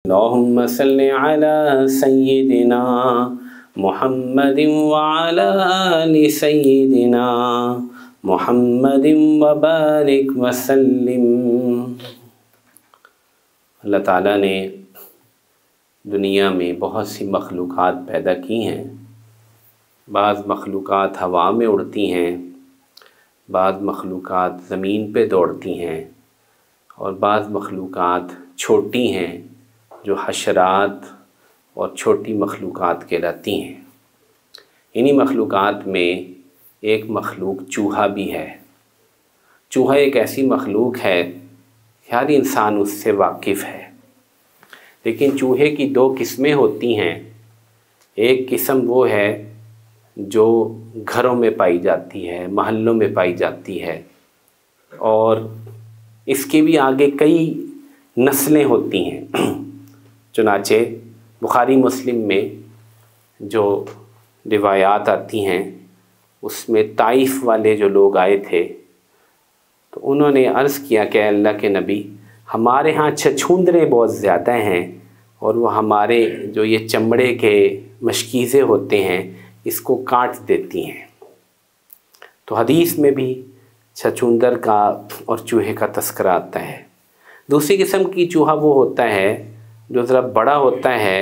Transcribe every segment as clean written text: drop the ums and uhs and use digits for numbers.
اللہم صلی علی سیدنا محمد وعلی آل سیدنا محمد وبارک وسلم۔ اللہ تعالیٰ نے دنیا میں بہت سی مخلوقات پیدا کی ہیں۔ بعض مخلوقات ہوا میں اڑتی ہیں، بعض مخلوقات زمین پہ دوڑتی ہیں، اور بعض مخلوقات چھوٹی ہیں جو حشرات اور چھوٹی مخلوقات کہلاتی ہیں۔ انہی مخلوقات میں ایک مخلوق چوہا بھی ہے۔ چوہا ایک ایسی مخلوق ہے، ہر انسان اس سے واقف ہے، لیکن چوہے کی دو قسمیں ہوتی ہیں۔ ایک قسم وہ ہے جو گھروں میں پائی جاتی ہے، محلوں میں پائی جاتی ہے، اور اس کی بھی آگے کئی نسلیں ہوتی ہیں۔ چنانچہ بخاری مسلم میں جو روایات آتی ہیں اس میں طائف والے جو لوگ آئے تھے تو انہوں نے عرض کیا کہ اللہ کے نبی، ہمارے ہاں چھچھوندریں بہت زیادہ ہیں، اور وہ ہمارے جو یہ چمڑے کے مشکیزیں ہوتے ہیں اس کو کاٹ دیتی ہیں۔ تو حدیث میں بھی چھچھوندر کا اور چوہے کا تذکرہ آتا ہے۔ دوسری قسم کی چوہا وہ ہوتا ہے جو ذرا بڑا ہوتا ہے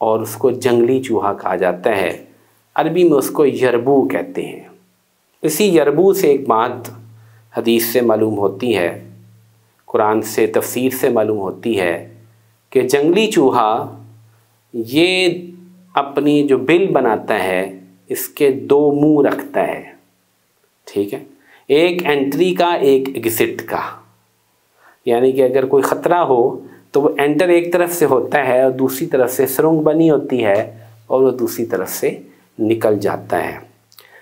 اور اس کو جنگلی چوہا کہا جاتا ہے۔ عربی میں اس کو یربو کہتے ہیں۔ اسی یربو سے ایک بات حدیث سے معلوم ہوتی ہے، قرآن سے تفسیر سے معلوم ہوتی ہے کہ جنگلی چوہا یہ اپنی جو بل بناتا ہے اس کے دو منہ رکھتا ہے، ٹھیک ہے، ایک انٹری کا ایک ایگزٹ کا، یعنی کہ اگر کوئی خطرہ ہو تو وہ انٹر ایک طرف سے ہوتا ہے اور دوسری طرف سے سرنگ بنی ہوتی ہے اور وہ دوسری طرف سے نکل جاتا ہے۔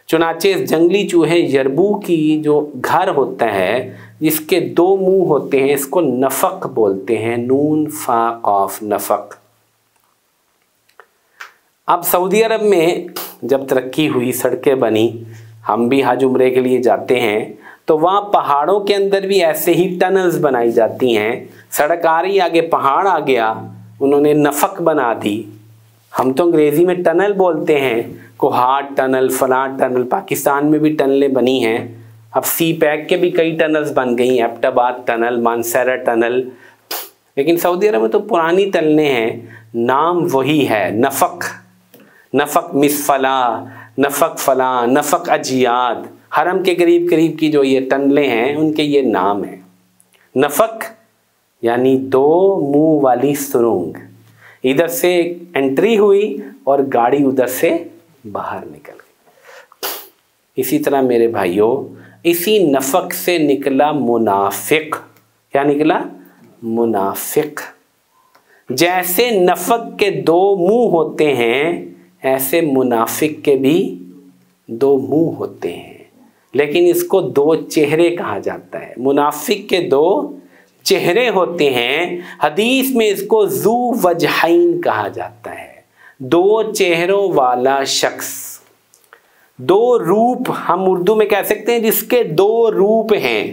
چنانچہ اس جنگلی چوہے یربو کی جو گھر ہوتا ہے جس کے دو منہ ہوتے ہیں اس کو نفق بولتے ہیں، نون فا قاف، نفق۔ اب سعودی عرب میں جب ترقی ہوئی، سڑکیں بنی، ہم بھی حج عمرے کے لیے جاتے ہیں تو وہاں پہاڑوں کے اندر بھی ایسے ہی ٹنلز بنائی جاتی ہیں۔ سڑک آ رہی، آگے پہاڑ آ گیا، انہوں نے نفق بنا دی۔ ہم تو انگریزی میں ٹنل بولتے ہیں، کوہاٹ ٹنل، فلاں ٹنل، پاکستان میں بھی ٹنلیں بنی ہیں۔ اب سی پیک کے بھی کئی ٹنلز بن گئی، ایبٹ آباد ٹنل، مانسیرا ٹنل، لیکن سعودی عرب میں تو پرانی ٹنلیں ہیں، نام وہی ہے، نفق، نفق مسفلا، نفق فلاں، نفق اجیاد۔ حرم کے قریب قریب کی جو یہ ٹنلیں ہیں ان کے یہ نام ہیں۔ نفق یعنی دو منہ والی سرنگ، ادھر سے انٹری ہوئی اور گاڑی ادھر سے باہر نکل گئی۔ اسی طرح میرے بھائیوں، اسی نفق سے نکلا منافق۔ کیا نکلا؟ منافق۔ جیسے نفق کے دو منہ ہوتے ہیں ایسے منافق کے بھی دو منہ ہوتے ہیں، لیکن اس کو دو چہرے کہا جاتا ہے۔ منافق کے دو چہرے ہوتے ہیں، حدیث میں اس کو ذو وجہین کہا جاتا ہے، دو چہروں والا شخص۔ دو روپ ہم اردو میں کہہ سکتے ہیں جس کے دو روپ ہیں،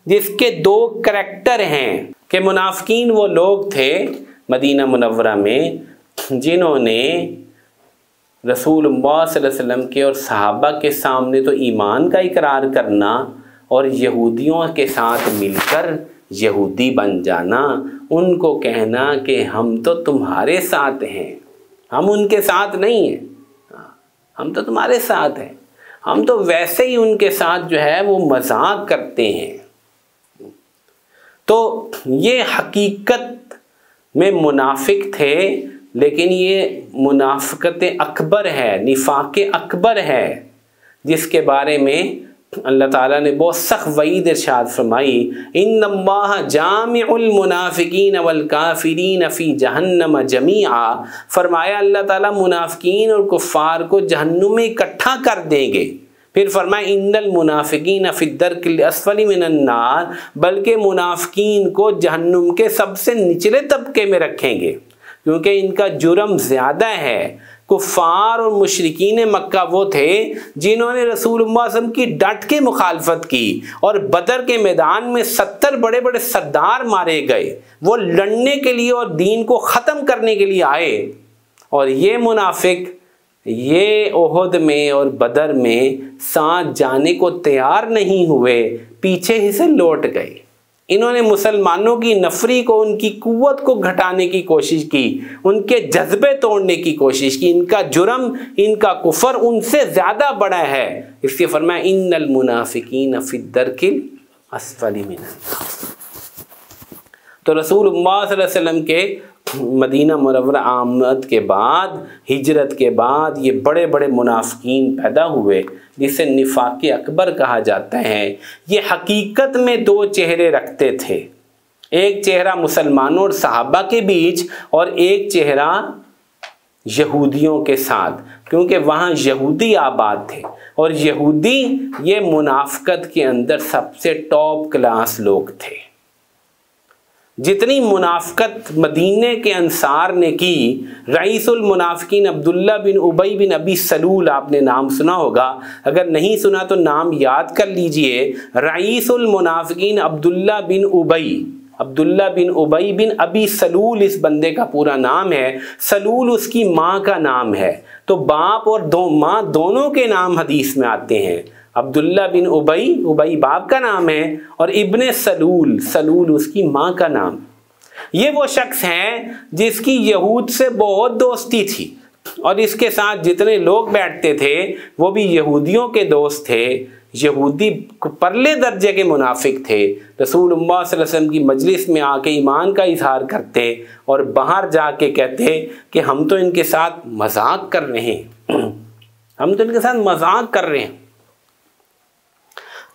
جس کے دو کریکٹر ہیں۔ کہ منافقین وہ لوگ تھے مدینہ منورہ میں جنہوں نے رسول اللہ صلی اللہ علیہ وسلم کے اور صحابہ کے سامنے تو ایمان کا اقرار کرنا اور یہودیوں کے ساتھ مل کر یہودی بن جانا، ان کو کہنا کہ ہم تو تمہارے ساتھ ہیں، ہم ان کے ساتھ نہیں ہیں، ہم تو تمہارے ساتھ ہیں، ہم تو ویسے ہی ان کے ساتھ جو ہے وہ مذاق کرتے ہیں۔ تو یہ حقیقت میں منافق تھے، لیکن یہ منافقت اکبر ہے، نفاق اکبر ہے، جس کے بارے میں اللہ تعالیٰ نے بہت سخت وعید ارشاد فرمائی، ان اللہ جامع المنافقین والکافرین فی جہنم جمیعا۔ فرمایا اللہ تعالیٰ منافقین اور کفار کو جہنم میں اکٹھا کر دیں گے۔ پھر فرمایا ان المنافقین فی الدرک الاسفل من النار، بلکہ منافقین کو جہنم کے سب سے نچلے طبقے میں رکھیں گے، کیونکہ ان کا جرم زیادہ ہے۔ کفار اور مشرکین مکہ وہ تھے جنہوں نے رسول اللہ صلی اللہ علیہ وسلم کی ڈٹ کے مخالفت کی، اور بدر کے میدان میں 70 بڑے بڑے سردار مارے گئے، وہ لڑنے کے لیے اور دین کو ختم کرنے کے لیے آئے، اور یہ منافق یہ احد میں اور بدر میں ساتھ جانے کو تیار نہیں ہوئے، پیچھے ہی سے لوٹ گئے۔ انہوں نے مسلمانوں کی نفری کو، ان کی قوت کو گھٹانے کی کوشش کی، ان کے جذبے توڑنے کی کوشش کی، ان کا جرم، ان کا کفر ان سے زیادہ بڑا ہے، اس لیے فرمایا ان المنافقین فی الدرک الاسفل من النار۔ تو رسول اللہ صلی اللہ علیہ وسلم کے مدینہ منورہ آمد کے بعد، ہجرت کے بعد، یہ بڑے بڑے منافقین پیدا ہوئے جسے نفاق اکبر کہا جاتا ہے۔ یہ حقیقت میں دو چہرے رکھتے تھے، ایک چہرہ مسلمانوں اور صحابہ کے بیچ، اور ایک چہرہ یہودیوں کے ساتھ، کیونکہ وہاں یہودی آباد تھے، اور یہودی یہ منافقت کے اندر سب سے ٹاپ کلاس لوگ تھے۔ جتنی منافقت مدینے کے انصار نے کی، رئیس المنافقین عبداللہ بن ابی بن ابی سلول، آپ نے نام سنا ہوگا، اگر نہیں سنا تو نام یاد کر لیجئے۔ رئیس المنافقین عبداللہ بن ابی بن ابی سلول اس بندے کا پورا نام ہے۔ سلول اس کی ماں کا نام ہے، تو باپ اور ماں دونوں کے نام حدیث میں آتے ہیں۔ عبداللہ بن ابی باپ کا نام ہے، اور ابن سلول اس کی ماں کا نام۔ یہ وہ شخص ہے جس کی یہود سے بہت دوستی تھی، اور اس کے ساتھ جتنے لوگ بیٹھتے تھے وہ بھی یہودیوں کے دوست تھے۔ یہودی پرلے درجے کے منافق تھے، رسول اللہ صلی اللہ علیہ وسلم کی مجلس میں آ کے ایمان کا اظہار کرتے، اور باہر جا کے کہتے کہ ہم تو ان کے ساتھ مذاق کر رہے ہیں،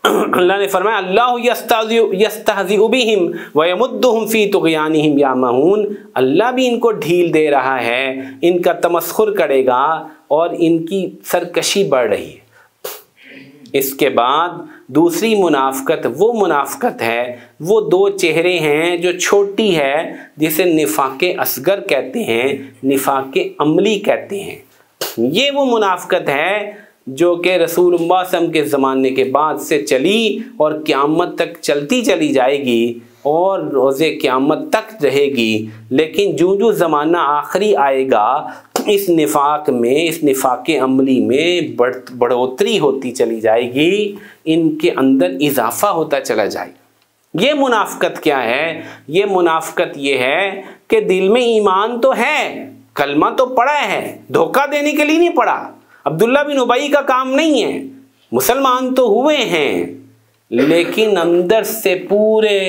اللہ نے فرمایا اللہ یستہزئ بہم ویمدہم فی طغیانہم یعمہون، اللہ بھی ان کو ڈھیل دے رہا ہے، ان کا تمسخر کرے گا، اور ان کی سرکشی بڑھ رہی ہے۔ اس کے بعد دوسری منافقت وہ منافقت ہے، وہ دو چہرے ہیں جو چھوٹی ہے، جسے نفاق اصغر کہتے ہیں، نفاق عملی کہتے ہیں۔ یہ وہ منافقت ہے جو کہ رسول اللہ صلی اللہ علیہ وسلم کے زمانے کے بعد سے چلی اور قیامت تک چلتی چلی جائے گی، اور روز قیامت تک رہے گی، لیکن جو زمانہ آخری آئے گا اس نفاق میں، اس نفاق عملی میں بڑھوتری ہوتی چلی جائے گی، ان کے اندر اضافہ ہوتا چلا جائے گا۔ یہ منافقت کیا ہے؟ یہ منافقت یہ ہے کہ دل میں ایمان تو ہے، کلمہ تو پڑھا ہے، دھوکہ دینے کے لیے نہیں پڑھا، عبداللہ بن ابی کا کام نہیں ہے، مسلمان تو ہوئے ہیں، لیکن اندر سے پورے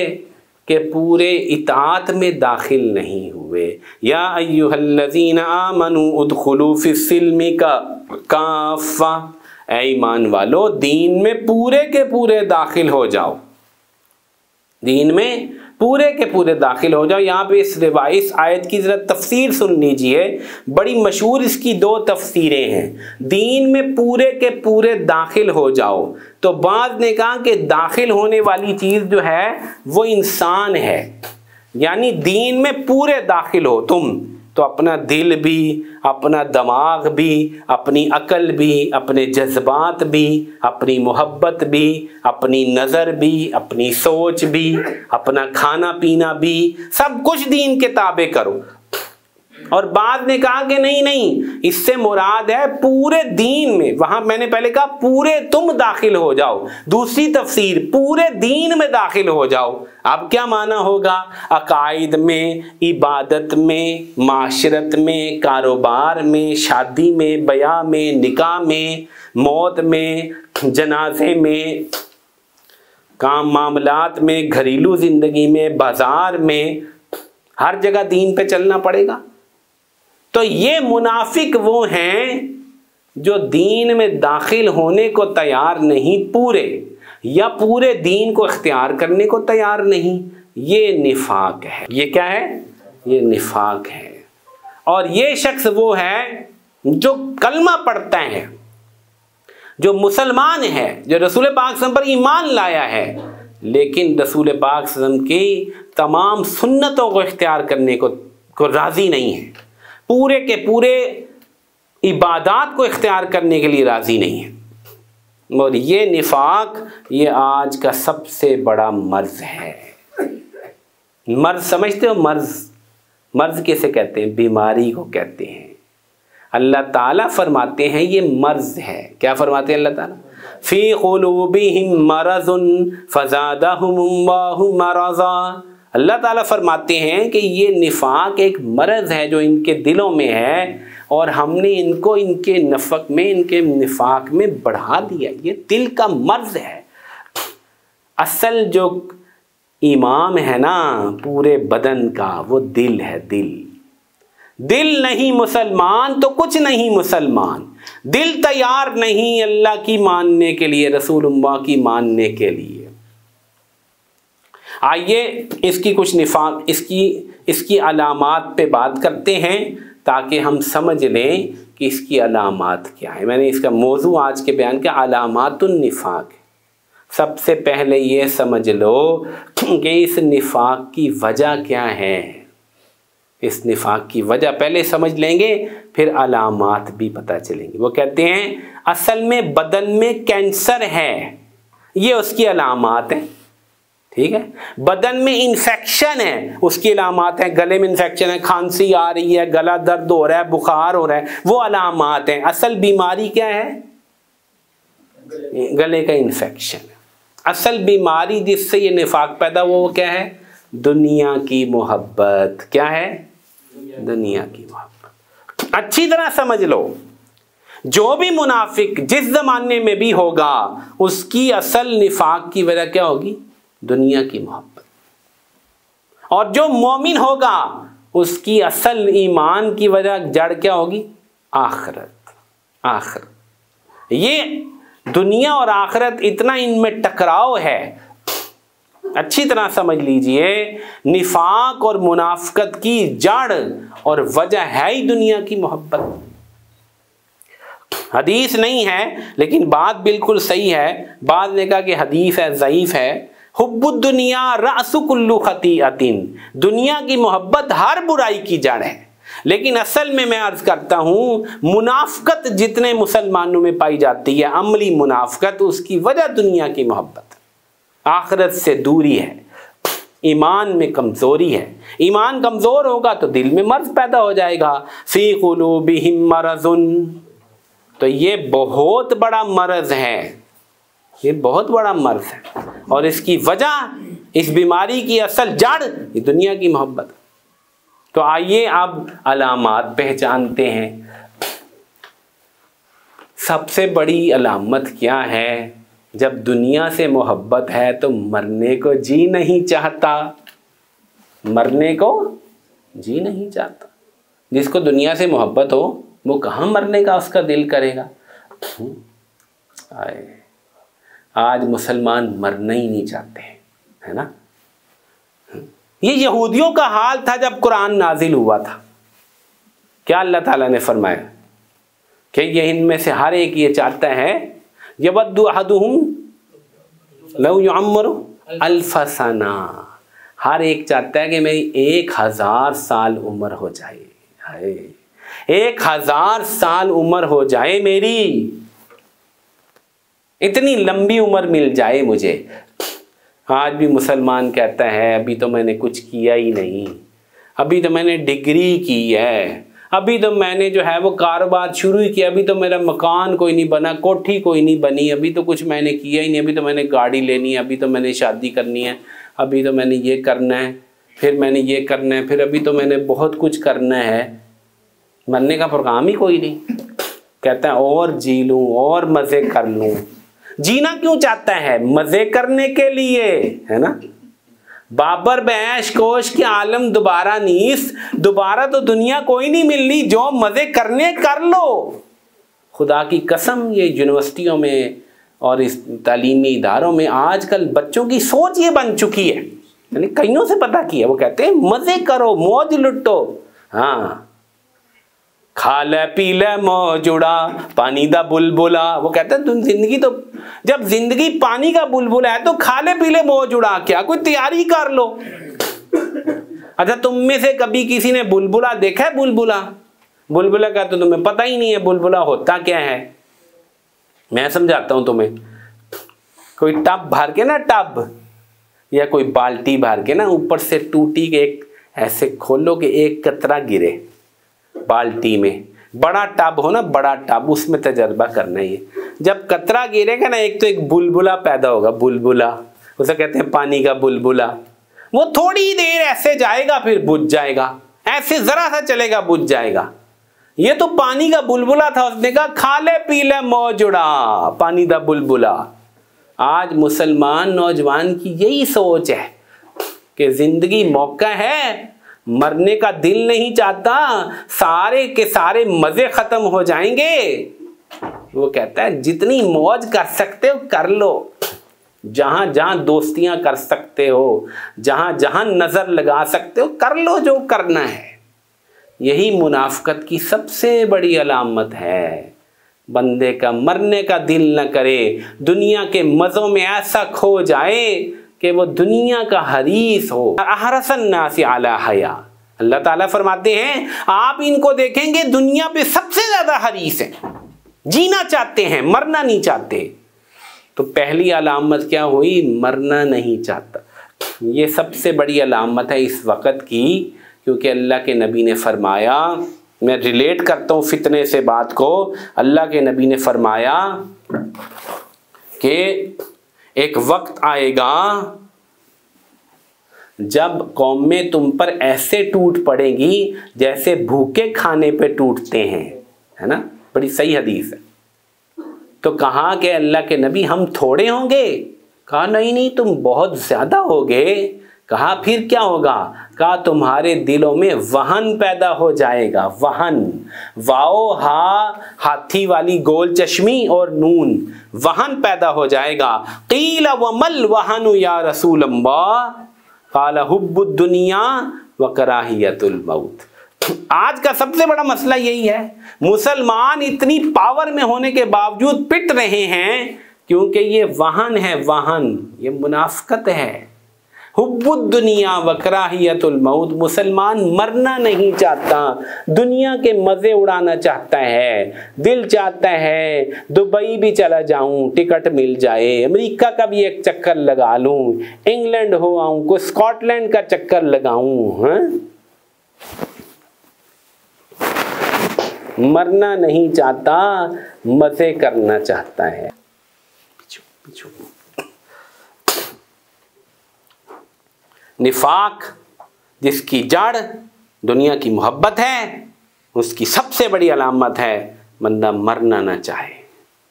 کے پورے اطاعت میں داخل نہیں ہوئے۔ یا ایھا الذین آمنوا ادخلوا فی السلم کافہ، اے ایمان والو دین میں پورے کے پورے داخل ہو جاؤ، دین میں پورے کے پورے داخل ہو جاؤ۔ یہاں پہ اس آیت کی ذرا تفسیر سن لیجئے، بڑی مشہور اس کی دو تفسیریں ہیں۔ دین میں پورے کے پورے داخل ہو جاؤ، تو بعض نے کہا کہ داخل ہونے والی چیز جو ہے وہ انسان ہے، یعنی دین میں پورے داخل ہو تم، تو اپنا دل بھی، اپنا دماغ بھی، اپنی عقل بھی، اپنے جذبات بھی، اپنی محبت بھی، اپنی نظر بھی، اپنی سوچ بھی، اپنا کھانا پینا بھی، سب کچھ دین کے تابع کرو۔ اور بعد نے کہا کہ نہیں، اس سے مراد ہے پورے دین میں، وہاں میں نے پہلے کہا پورے تم داخل ہو جاؤ، دوسری تفسیر پورے دین میں داخل ہو جاؤ۔ اب کیا معنی ہوگا؟ عقائد میں، عبادت میں، معاشرت میں، کاروبار میں، شادی میں، بیاہ میں، نکاح میں، موت میں، جنازے میں، کام معاملات میں، گھریلو زندگی میں، بازار میں، ہر جگہ دین پہ چلنا پڑے گا۔ تو یہ منافق وہ ہیں جو دین میں داخل ہونے کو تیار نہیں، پورے یا پورے دین کو اختیار کرنے کو تیار نہیں۔ یہ نفاق ہے۔ یہ کیا ہے؟ یہ نفاق ہے۔ اور یہ شخص وہ ہے جو کلمہ پڑھتا ہے، جو مسلمان ہے، جو رسول پاک صلی اللہ علیہ وسلم پر ایمان لایا ہے، لیکن رسول پاک صلی اللہ علیہ وسلم کی تمام سنتوں کو اختیار کرنے کو راضی نہیں ہے، پورے کے پورے इबादत को इख्तियार करने के लिए राज़ी नहीं है। और ये निफाक, ये आज का सबसे बड़ा मर्ज है। मर्ज समझते हो? मर्ज किसे कहते हैं? बीमारी को कहते हैं। अल्लाह ताला फरमाते हैं ये मर्ज है। क्या फरमाते हैं अल्लाह ताला? फी क़ुलूबिहिम मरज़ुन फ़ज़ादहुमुल्लाहु मरज़ा। अल्लाह ताला फरमाते हैं कि ये निफाक एक मर्ज है जो इनके दिलों में है, और हमने इनको इनके नफक में, इनके निफाक में बढ़ा दिया। ये दिल का मर्ज है। असल जो इमाम है ना पूरे बदन का, वो दिल है। दिल नहीं मुसलमान तो कुछ नहीं मुसलमान। दिल तैयार नहीं अल्लाह की मानने के लिए, रसूलुल्लाह की मानने के लिए। आइए इसकी कुछ निफाक, इसकी अलामात पे बात करते हैं ताकि हम समझ लें कि इसकी अलामात क्या है। मैंने इसका मौजू आज के बयान का अलामातुन निफाक है। सबसे पहले ये समझ लो कि इस निफाक की वजह क्या है। इस निफाक की वजह पहले समझ लेंगे, फिर अलामात भी पता चलेंगे। वो कहते हैं असल में बदन में कैंसर है, ये उसकी अलामात है। ठीक है, बदन में इन्फेक्शन है, उसकी अलामात है। गले में इन्फेक्शन है, खांसी आ रही है, गला दर्द हो रहा है, बुखार हो रहा है, वो अलामात हैं। असल बीमारी क्या है? गले का इन्फेक्शन। असल बीमारी जिससे ये निफाक पैदा हुआ वो क्या है? दुनिया की मोहब्बत। क्या है? दुनिया की मोहब्बत। अच्छी तरह समझ लो, जो भी मुनाफिक जिस जमाने में भी होगा उसकी असल निफाक की वजह क्या होगी? दुनिया की मोहब्बत। और जो मोमिन होगा उसकी असल ईमान की वजह जड़ क्या होगी? आखिरत। ये दुनिया और आखिरत इतना इनमें टकराव है, अच्छी तरह समझ लीजिए। निफाक और मुनाफिकत की जड़ और वजह है ही दुनिया की मोहब्बत। हदीस नहीं है लेकिन बात बिल्कुल सही है। बाद ने कहा कि हदीस है, ज़ईफ है। हुब्बुद दुनिया रअसु कुल्लु खतीअतिन। दुनिया की मोहब्बत हर बुराई की जड़ है। लेकिन असल में मैं अर्ज करता हूँ, मुनाफिकत जितने मुसलमानों में पाई जाती है, अमली मुनाफिकत, उसकी वजह दुनिया की मोहब्बत, आखिरत से दूरी है, ईमान में कमज़ोरी है। ईमान कमज़ोर होगा तो दिल में मर्ज पैदा हो जाएगा। फी क़ुलूबिहिम मरज़ुन। तो ये बहुत बड़ा मर्ज है, ये बहुत बड़ा मर्ज है। और इसकी वजह, इस बीमारी की असल जड़ ये दुनिया की मोहब्बत। तो आइए अब अलामात पहचानते हैं। सबसे बड़ी अलामत क्या है? जब दुनिया से मोहब्बत है तो मरने को जी नहीं चाहता। मरने को जी नहीं चाहता। जिसको दुनिया से मोहब्बत हो वो कहाँ मरने का उसका दिल करेगा? आज मुसलमान मरना ही नहीं चाहते हैं, है ना। ये यहूदियों का हाल था जब कुरान नाजिल हुआ था। क्या अल्लाह ताला ने फरमाया कि ये इनमें से हर एक ये चाहता है, यवद्दु अहदुहुम लौ युअम्मरु अल्फ सना। हर एक चाहता है कि मेरी 1000 साल उम्र हो जाए। 1000 साल उम्र हो जाए मेरी, इतनी लंबी उम्र मिल जाए मुझे। आज भी मुसलमान कहता है अभी तो मैंने कुछ किया ही नहीं, अभी तो मैंने डिग्री की है, अभी तो मैंने जो है वो कारोबार शुरू ही किया, अभी तो मेरा मकान कोई नहीं बना, कोठी कोई नहीं बनी, अभी तो कुछ मैंने किया ही नहीं, अभी तो मैंने गाड़ी लेनी है, अभी तो मैंने शादी करनी है, अभी तो मैंने ये करना है, फिर मैंने ये करना है, फिर अभी तो मैंने बहुत कुछ करना है। मरने का प्रोग्राम ही कोई नहीं। कहता है और जी लूँ और मज़े कर लूँ। जीना क्यों चाहता है? मज़े करने के लिए, है ना। बाबर बैश कोश के आलम दोबारा नीस, दोबारा तो दुनिया कोई नहीं मिलनी, जो मज़े करने कर लो। खुदा की कसम, ये यूनिवर्सिटियों में और इस तालीमी इदारों में आजकल बच्चों की सोच ये बन चुकी है, यानी कईयों से पता किया। वो कहते हैं मज़े करो, मौज लुटो। हाँ, खा ले पी ले मौजुड़ा पानी दा बुलबुला। वो कहते हैं तुम जिंदगी तो, जब जिंदगी पानी का बुलबुला है तो खा ले पी ले मौजुड़ा, क्या कोई तैयारी कर लो। अच्छा, तुम में से कभी किसी ने बुलबुला देखा है? बुलबुला बुलबुला का तो तुम्हें पता ही नहीं है बुलबुला होता क्या है। मैं समझाता हूं तुम्हें। कोई टब भर के ना, टब या कोई बाल्टी भर के ना, ऊपर से टूटी के एक ऐसे खोलो कि एक कतरा गिरे बाल्टी में। बड़ा टब हो ना, बड़ा टब, उसमें तजर्बा करना ही है। जब कतरा गिरेगा ना, एक तो एक बुलबुला पैदा होगा, बुलबुला, उसे कहते हैं पानी का बुलबुला। वो थोड़ी देर ऐसे जाएगा फिर बुझ जाएगा, ऐसे जरा सा चलेगा बुझ जाएगा। ये तो पानी का बुलबुला था, उसने कहा खा ले पी ले मौज उड़ा, पानी का बुलबुला। आज मुसलमान नौजवान की यही सोच है कि जिंदगी मौका है, मरने का दिल नहीं चाहता, सारे के सारे मजे खत्म हो जाएंगे। वो कहता है जितनी मौज कर सकते हो कर लो, जहां जहां दोस्तियां कर सकते हो, जहां जहां नजर लगा सकते हो कर लो जो करना है। यही मुनाफिकत की सबसे बड़ी अलामत है। बंदे का मरने का दिल न करे, दुनिया के मज़ों में ऐसा खो जाए कि वो दुनिया का हरीस हो। अहरसन नासी अला हया, अल्लाह ताला फरमाते हैं आप इनको देखेंगे दुनिया पे सबसे ज़्यादा हरीस हैं, जीना चाहते हैं, मरना नहीं चाहते। तो पहली अलामत क्या हुई? मरना नहीं चाहता। ये सबसे बड़ी अलामत है इस वक़्त की, क्योंकि अल्लाह के नबी ने फरमाया, मैं रिलेट करता हूँ फितने से बात को। अल्लाह के नबी ने फरमाया कि एक वक्त आएगा जब कौमें तुम पर ऐसे टूट पड़ेंगी जैसे भूखे खाने पे टूटते हैं, है ना? बड़ी सही हदीस है। तो कहा कि अल्लाह के नबी हम थोड़े होंगे? कहा नहीं नहीं तुम बहुत ज़्यादा होगे। कहा फिर क्या होगा? कहा तुम्हारे दिलों में वहन पैदा हो जाएगा, वहन, वाओ हा हाथी वाली गोल चश्मी और नून, वहन पैदा हो जाएगा। क़ील वमल वहनु या रसूल अल्लाह, क़ाल हुब्बुद दुनिया व कराहियतुल मौत। आज का सबसे बड़ा मसला यही है, मुसलमान इतनी पावर में होने के बावजूद पिट रहे हैं क्योंकि ये वहन है, वहन, ये मुनाफिकत है। हुब्बुद दुनिया व कराहियतुल मौत, मुसलमान मरना नहीं चाहता, दुनिया के मज़े उड़ाना चाहता है। दिल चाहता है दुबई भी चला जाऊं, टिकट मिल जाए, अमेरिका का भी एक चक्कर लगा लूं, इंग्लैंड हो आऊं, को स्कॉटलैंड का चक्कर लगाऊं। मरना नहीं चाहता, मज़े करना चाहता है। निफाक जिसकी जड़ दुनिया की मोहब्बत है, उसकी सबसे बड़ी अलामत है बंदा मरना ना चाहे,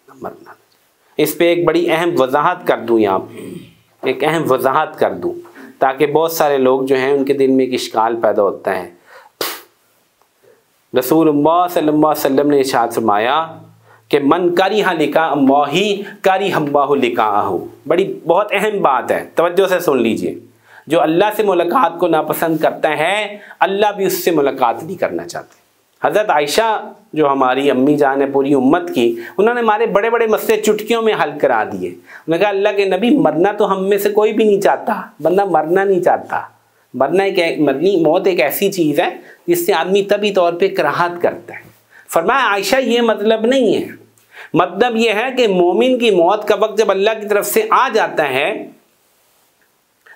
मरना। इस पे एक बड़ी अहम वजाहत कर दूं, यहाँ पे एक अहम वजाहत कर दूं ताकि बहुत सारे लोग जो हैं उनके दिल में एक इश्काल पैदा होता है। रसूलुल्लाह सल्लल्लाहु अलैहि वसल्लम ने इरशाद फरमाया कि मन करिहा लिका अल्लाहि करिहल्लाहु लिकाअहु। बड़ी बहुत अहम बात है, तवज्जो से सुन लीजिए। जो अल्लाह से मुलाकात को नापसंद करता है, अल्लाह भी उससे मुलाकात नहीं करना चाहते। हज़रत आयशा जो हमारी अम्मी जान है पूरी उम्मत की, उन्होंने हमारे बड़े बड़े मसले चुटकियों में हल करा दिए। उन्होंने कहा अल्लाह के नबी मरना तो हम में से कोई भी नहीं चाहता, बंदा मरना नहीं चाहता। मरनी मौत एक ऐसी चीज़ है जिससे आदमी तभी तौर पे कराहत करता है। फरमाया आयशा ये मतलब नहीं है, मतलब ये है कि मोमिन की मौत का वक्त जब अल्लाह की तरफ से आ जाता है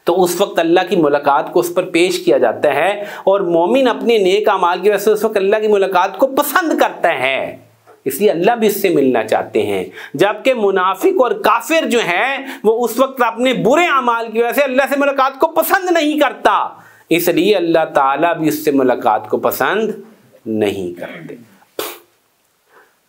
तो उस वक्त अल्लाह की मुलाकात को उस पर पेश किया जाता है, और मोमिन अपने नेक अमाल की वजह से उस वक्त अल्लाह की मुलाकात को पसंद करता है, इसलिए अल्लाह भी उससे मिलना चाहते हैं। जबकि मुनाफिक और काफिर जो है वो उस वक्त अपने बुरे अमाल की वजह से अल्लाह से मुलाकात को पसंद नहीं करता, इसलिए अल्लाह ताला भी उससे मुलाकात को पसंद नहीं करते।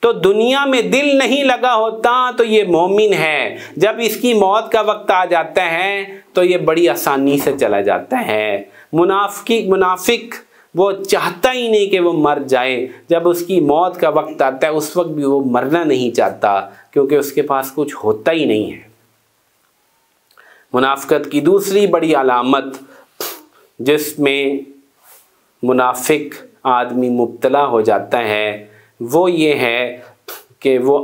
तो दुनिया में दिल नहीं लगा होता तो ये मोमिन है, जब इसकी मौत का वक्त आ जाता है तो ये बड़ी आसानी से चला जाता है। मुनाफिक वो चाहता ही नहीं कि वो मर जाए, जब उसकी मौत का वक्त आता है उस वक्त भी वो मरना नहीं चाहता क्योंकि उसके पास कुछ होता ही नहीं है। मुनाफिकत की दूसरी बड़ी अलामत जिसमें मुनाफिक आदमी मुब्तला हो जाता है वो ये है कि वो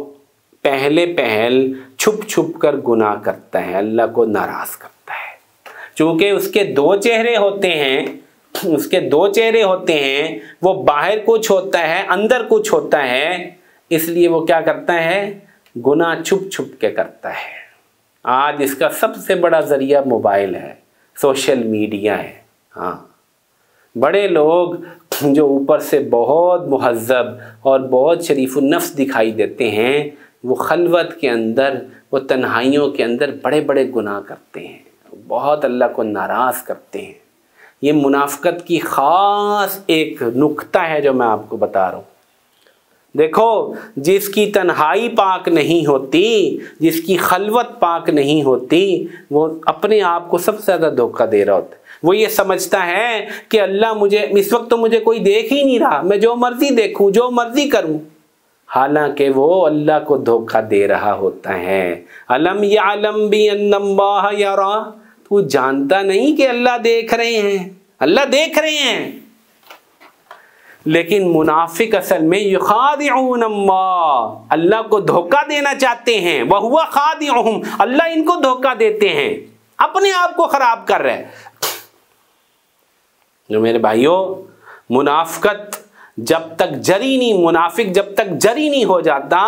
पहल छुप छुप कर गुनाह करता है, अल्लाह को नाराज़ करता है। चूँकि उसके दो चेहरे होते हैं, उसके दो चेहरे होते हैं, वो बाहर कुछ होता है अंदर कुछ होता है, इसलिए वो क्या करता है, गुनाह छुप छुप के करता है। आज इसका सबसे बड़ा जरिया मोबाइल है, सोशल मीडिया है। हाँ, बड़े लोग जो ऊपर से बहुत मुहज़्ज़ब और बहुत शरीफ़ुन नफ्स दिखाई देते हैं, वो खलवत के अंदर, वो तन्हाइयों के अंदर बड़े बड़े गुनाह करते हैं, बहुत अल्लाह को नाराज़ करते हैं। ये मुनाफ़िक़त की ख़ास एक नुक्ता है जो मैं आपको बता रहा हूँ। देखो, जिसकी तन्हाई पाक नहीं होती, जिसकी खलवत पाक नहीं होती, वो अपने आप को सबसे ज़्यादा धोखा दे रहा होता है। वो ये समझता है कि अल्लाह मुझे, इस वक्त तो मुझे कोई देख ही नहीं रहा, मैं जो मर्ज़ी देखूं, जो मर्ज़ी करूं, हालांकि वो अल्लाह को धोखा दे रहा होता है। अलम यअलम बि अन्नल्लाह यरा, तू जानता नहीं कि अल्लाह देख रहे हैं, अल्लाह देख रहे हैं। लेकिन मुनाफिक असल में युखादिऊन अल्लाह, अल्लाह को धोखा देना चाहते हैं। वह हुआ खादिउहुम, अल्लाह इनको धोखा देते हैं, अपने आप को खराब कर रहे हैं। जो मेरे भाइयों, मुनाफिकत जब तक जरी नहीं, मुनाफिक जब तक जरी नहीं हो जाता,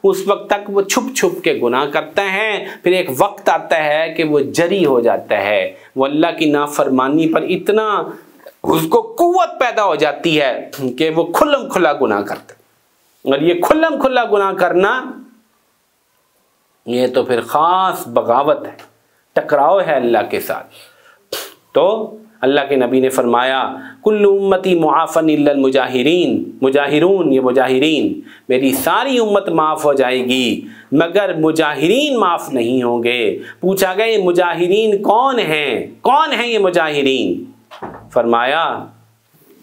उस वक्त तक वो छुप छुप के गुनाह करता है। फिर एक वक्त आता है कि वो जरी हो जाता है, वो अल्लाह की नाफरमानी पर इतना उसको कुव्वत पैदा हो जाती है कि वो खुल्लम खुल्ला गुनाह करता है। और ये खुल्लम खुल्ला गुनाह करना, ये तो फिर खास बगावत है, टकराव है अल्लाह के साथ। तो अल्लाह के नबी ने फरमाया, कुल्लु उम्मती मुआफ़न इल्लल मुजाहिरीन, मुजाहिरून, ये मुजाहिरीन, मेरी सारी उम्मत माफ़ हो जाएगी मगर मुजाहिरीन माफ़ नहीं होंगे। पूछा गया ये मुजाहिरीन कौन हैं, कौन हैं ये मुजाहिरीन? फरमाया,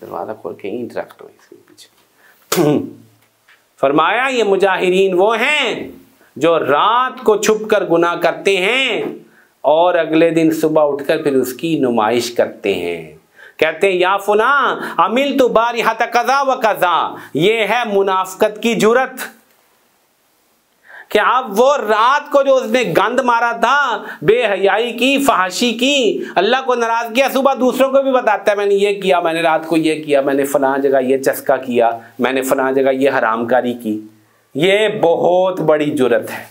दरवाज़ा खोल के इंटरेक्ट हो इसके पीछे। फरमाया ये मुजाहिरीन वो हैं जो रात को छुप कर गुनाह करते हैं और अगले दिन सुबह उठकर फिर उसकी नुमाइश करते हैं। कहते हैं या फुला अमिल तो बारिहत कज़ा व कज़ा, ये है मुनाफिकत की जुरत कि अब वो रात को जो उसने गंद मारा था, बेहयाई की, फहाशी की, अल्लाह को नाराज किया, सुबह दूसरों को भी बताता है मैंने ये किया, मैंने रात को ये किया, मैंने फलां जगह ये चस्का किया, मैंने फलां जगह ये हरामकारी की। ये बहुत बड़ी जुरत है।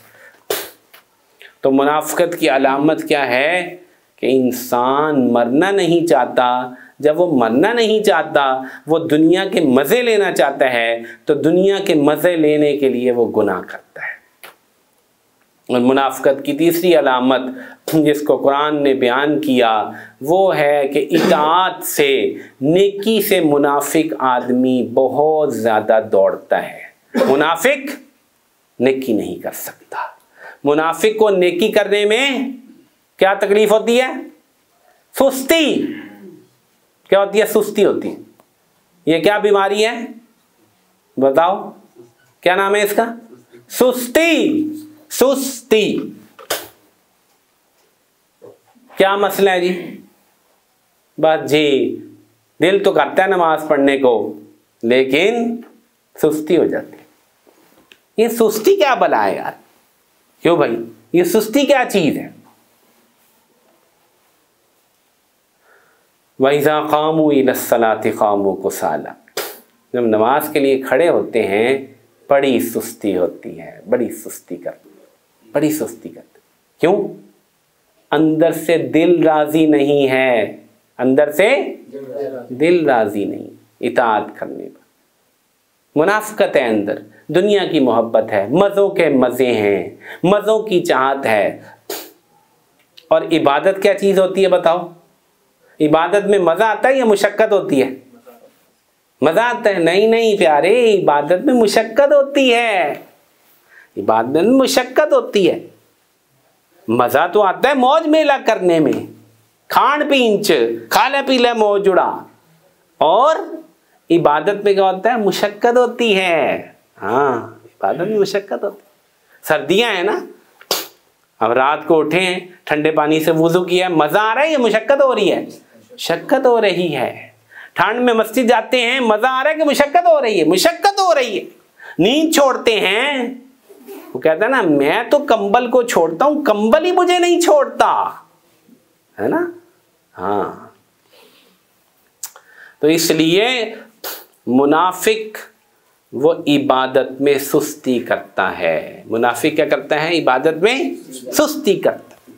तो मुनाफिकत की अलामत क्या है कि इंसान मरना नहीं चाहता। जब वो मरना नहीं चाहता, वो दुनिया के मज़े लेना चाहता है, तो दुनिया के मज़े लेने के लिए वो गुनाह करता है। और मुनाफिकत की तीसरी अलामत जिसको कुरान ने बयान किया वो है कि इताअत से, नेकी से मुनाफिक आदमी बहुत ज़्यादा दौड़ता है। मुनाफिक नेकी नहीं कर सकता। मुनाफिक को नेकी करने में क्या तकलीफ होती है? सुस्ती। क्या होती है? सुस्ती होती है। ये क्या बीमारी है बताओ, क्या नाम है इसका? सुस्ती। सुस्ती। क्या मसला है जी? बस जी, दिल तो करता है नमाज पढ़ने को, लेकिन सुस्ती हो जाती है। ये सुस्ती क्या बला है यार? क्यों भाई, ये सुस्ती क्या चीज है? वइज़ा क़ामू इलस्सलाति क़ामू कुसाला, जब नमाज के लिए खड़े होते हैं बड़ी सुस्ती होती है, बड़ी सुस्ती करते। क्यों? अंदर से दिल राजी नहीं है, अंदर से दिल राजी नहीं इताअत करने पर। मुनाफिकत है अंदर, दुनिया की मोहब्बत है, मज़ों के मज़े हैं, मज़ों की चाहत है। और इबादत क्या चीज़ होती है बताओ? इबादत में मज़ा आता है या मुशक्क़त होती है? मज़ा आता है? नहीं नहीं प्यारे, इबादत में मुशक्क़त होती है। इबादत में मुशक्क़त होती है। मज़ा तो आता है मौज मेला करने में, खान पींच, खाले पीले मौज जुड़ा। और इबादत में क्या होता है? मुशक्क़त होती है। हाँ, इबादत में मुशक्क़त होती है। सर्दियाँ हैं ना, अब रात को उठे, ठंडे पानी से वुज़ू किया, मज़ा आ रहा है या मुशक्क़त हो रही है? मुशक्क़त हो रही है। ठंड में मस्जिद जाते हैं, मज़ा आ रहा है कि मुशक्क़त हो रही है? मुशक्क़त हो रही है। नींद छोड़ते हैं, वो कहता है ना, मैं तो कंबल को छोड़ता हूँ, कंबल ही मुझे नहीं छोड़ता, है ना? हाँ, तो इसलिए मुनाफिक वो इबादत में सुस्ती करता है। मुनाफिक क्या करता है? इबादत में सुस्ती करता है।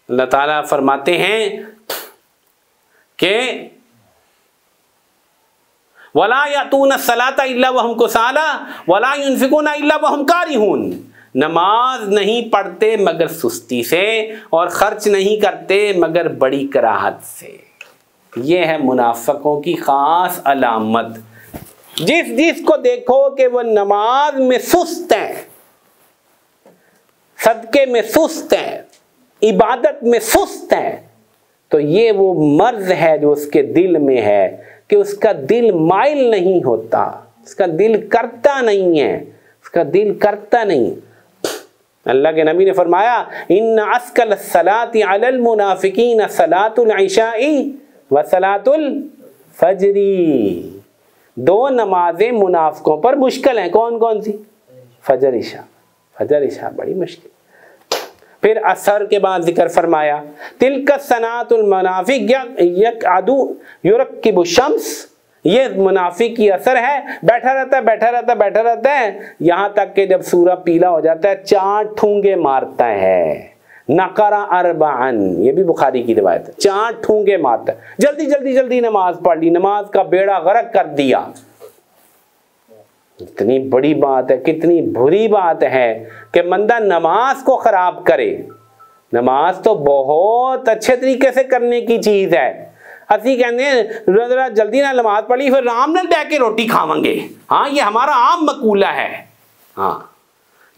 अल्लाह ताला फरमाते हैं कि वला यातून सलाता इल्ला वहुम कुसाला वला युनफिकूना इल्ला वहुम कारिहून। नमाज नहीं पढ़ते मगर सुस्ती से, और खर्च नहीं करते मगर बड़ी कराहत से। ये है मुनाफिकों की खास अलामत। जिसको देखो कि वो नमाज में सुस्त है, सदके में सुस्त है, इबादत में सुस्त है, तो ये वो मर्ज है जो उसके दिल में है कि उसका दिल माइल नहीं होता, उसका दिल करता नहीं है, उसका दिल करता नहीं। अल्लाह के नबी ने फरमाया इन्ना अस्कल सलाती अलल मुनाफिकीन सलातुल इशाई व सलातुल फजरी। दो नमाजें मुनाफिकों पर मुश्किल हैं। कौन कौन सी? फजर इशा। फजर इशा बड़ी मुश्किल। फिर असर के बाद जिक्र फरमाया तिलक सनातुल मुनाफिक यकअदु युरक्किबु शम्स। ये मुनाफिक की असर है, बैठा रहता है यहाँ तक कि जब सूरज पीला हो जाता है 4 ठूंगे मारता है। नकरा अरबान, ये भी बुखारी की रिवायत है, 4 ठूंगे मारता है। जल्दी नमाज पढ़ ली, नमाज का बेड़ा गर्क कर दिया। इतनी बड़ी बात है, कितनी बुरी बात है कि बंदा नमाज को खराब करे। नमाज तो बहुत अच्छे तरीके से करने की चीज है। असी कहते जल्दी ना नमाज पढ़ी फिर आराम नाल बैठ के रोटी खावांगे। हाँ, ये हमारा आम मकूला है। हाँ,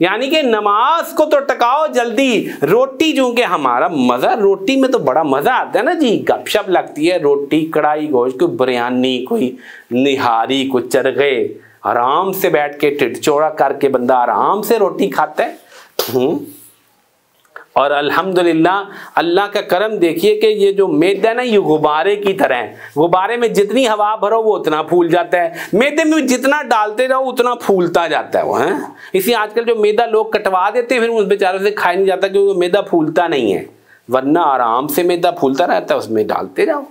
यानी कि नमाज को तो टकाओ जल्दी, रोटी चूंकि हमारा मजा, रोटी में तो बड़ा मजा आता है ना जी, गपशप लगती है। रोटी, कढ़ाई गोश्त, कोई बिरयानी, कोई निहारी, कोई चरगे, आराम से बैठ के टिट चौड़ा करके बंदा आराम से रोटी खाता है। और अल्हम्दुलिल्लाह अल्लाह का करम देखिए कि ये जो मैदा ना, ये गुब्बारे की तरह है। गुब्बारे में जितनी हवा भरो वो उतना फूल जाता है, मैदे में जितना डालते जाओ उतना फूलता जाता है वो है। इसी आजकल जो मैदा लोग कटवा देते हैं, फिर उस बेचारों से खाया नहीं जाता क्योंकि मैदा फूलता नहीं है, वरना आराम से मैदा फूलता रहता है, उसमें डालते जाओ।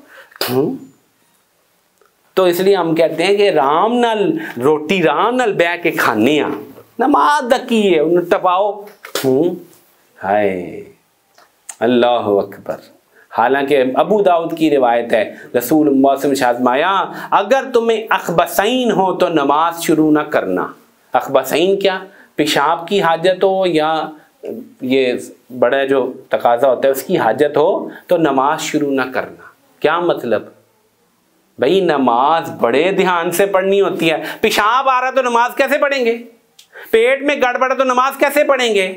तो इसलिए हम कहते हैं कि राम नाल रोटी राम नाल बह के खाने, नमाज दकी है उन्हें टपाओ। हाय अल्लाह अकबर। हालांकि अबू दाऊद की रिवायत है, रसूल मौसम शाज़माया अगर तुम्हें अखबसैन हो तो नमाज शुरू ना करना। अखबसैन क्या? पेशाब की हाजत हो या ये बड़ा जो तकाजा होता है उसकी हाजत हो तो नमाज शुरू ना करना। क्या मतलब? भाई नमाज बड़े ध्यान से पढ़नी होती है। पेशाब आ रहा तो नमाज कैसे पढ़ेंगे? पेट में गड़बड़ तो नमाज कैसे पढ़ेंगे?